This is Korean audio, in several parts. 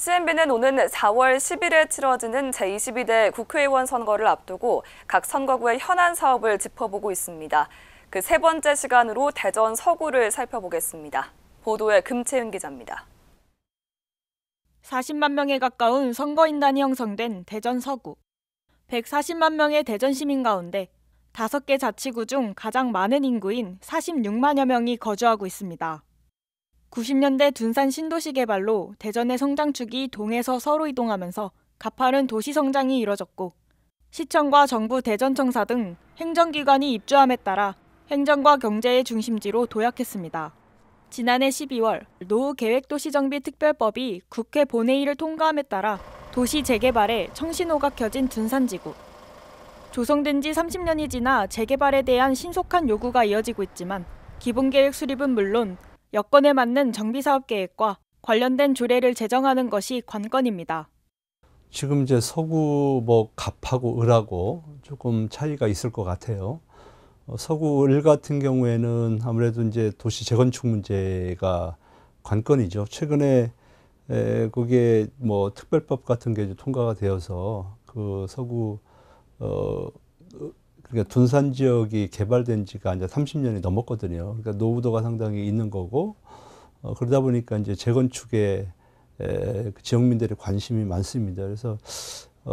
CNB는 오는 4월 10일에 치러지는 제22대 국회의원 선거를 앞두고 각 선거구의 현안 사업을 짚어보고 있습니다. 그 세 번째 시간으로 대전 서구를 살펴보겠습니다. 보도에 금채은 기자입니다. 40만 명에 가까운 선거인단이 형성된 대전 서구. 140만 명의 대전 시민 가운데 5개 자치구 중 가장 많은 인구인 46만여 명이 거주하고 있습니다. 90년대 둔산 신도시 개발로 대전의 성장축이 동에서 서로 이동하면서 가파른 도시 성장이 이뤄졌고 시청과 정부 대전청사 등 행정기관이 입주함에 따라 행정과 경제의 중심지로 도약했습니다. 지난해 12월 노후계획도시정비특별법이 국회 본회의를 통과함에 따라 도시 재개발에 청신호가 켜진 둔산지구. 조성된 지 30년이 지나 재개발에 대한 신속한 요구가 이어지고 있지만 기본계획 수립은 물론 여건에 맞는 정비사업계획과 관련된 조례를 제정하는 것이 관건입니다. 지금 이제 서구 갑하고 을하고 조금 차이가 있을 것 같아요. 서구 을 같은 경우에는 아무래도 이제 도시 재건축 문제가 관건이죠. 최근에 그게 특별법 같은 게 통과가 되어서 그 서구 그러니까 둔산 지역이 개발된 지가 이제 30년이 넘었거든요. 그러니까 노후도가 상당히 있는 거고 그러다 보니까 이제 재건축에 지역민들의 관심이 많습니다. 그래서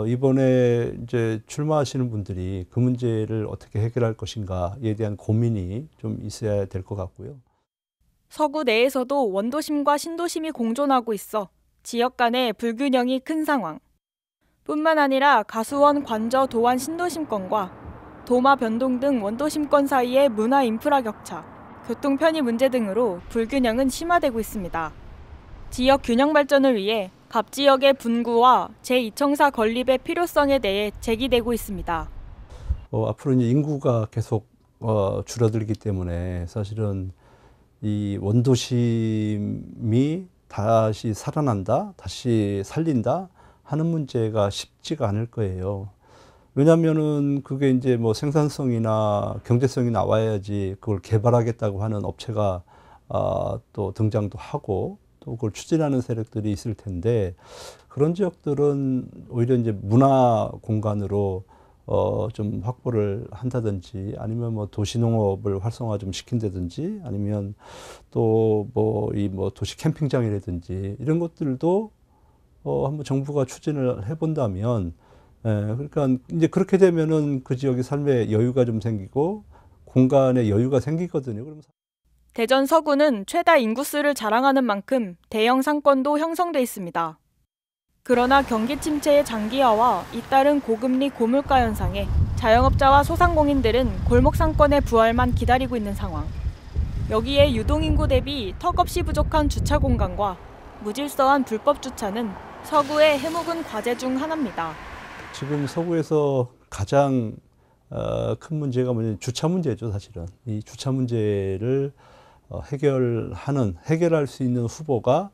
이번에 이제 출마하시는 분들이 그 문제를 어떻게 해결할 것인가에 대한 고민이 좀 있어야 될 것 같고요. 서구 내에서도 원도심과 신도심이 공존하고 있어 지역 간의 불균형이 큰 상황. 뿐만 아니라 가수원, 관저, 도안 신도심권과 도마 변동 등 원도심권 사이의 문화 인프라 격차, 교통 편의 문제 등으로 불균형은 심화되고 있습니다. 지역 균형 발전을 위해 갑 지역의 분구와 제2청사 건립의 필요성에 대해 제기되고 있습니다. 앞으로 이제 인구가 계속 줄어들기 때문에 사실은 이 원도심이 다시 살아난다, 다시 살린다 하는 문제가 쉽지가 않을 거예요. 왜냐하면은 그게 이제 생산성이나 경제성이 나와야지 그걸 개발하겠다고 하는 업체가 또 등장도 하고 또 그걸 추진하는 세력들이 있을 텐데 그런 지역들은 오히려 이제 문화 공간으로 좀 확보를 한다든지 아니면 도시농업을 활성화 좀 시킨다든지 아니면 또 도시 캠핑장이라든지 이런 것들도 한번 정부가 추진을 해본다면 그러니까 이제 그렇게 되면은 그 지역의 삶의 여유가 좀 생기고 공간의 여유가 생기거든요. 그럼 대전 서구는 최다 인구수를 자랑하는 만큼 대형 상권도 형성돼 있습니다. 그러나 경기 침체의 장기화와 잇따른 고금리 고물가 현상에 자영업자와 소상공인들은 골목 상권의 부활만 기다리고 있는 상황. 여기에 유동인구 대비 턱없이 부족한 주차 공간과 무질서한 불법 주차는 서구의 해묵은 과제 중 하나입니다. 지금 서구에서 가장 큰 문제가 주차 문제죠, 사실은. 이 주차 문제를 해결할 수 있는 후보가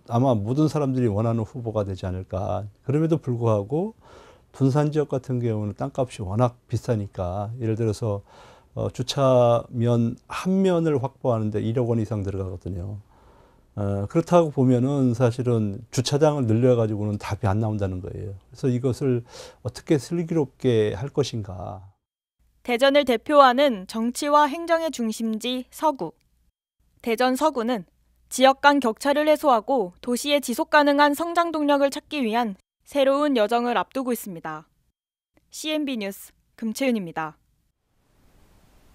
아마 모든 사람들이 원하는 후보가 되지 않을까. 그럼에도 불구하고 둔산 지역 같은 경우는 땅값이 워낙 비싸니까 예를 들어서 주차면 한 면을 확보하는데 1억 원 이상 들어가거든요. 그렇다고 보면은 사실은 주차장을 늘려가지고는 답이 안 나온다는 거예요. 그래서 이것을 어떻게 슬기롭게 할 것인가. 대전을 대표하는 정치와 행정의 중심지 서구. 대전 서구는 지역 간 격차를 해소하고 도시의 지속 가능한 성장 동력을 찾기 위한 새로운 여정을 앞두고 있습니다. CNB 뉴스 금채윤입니다.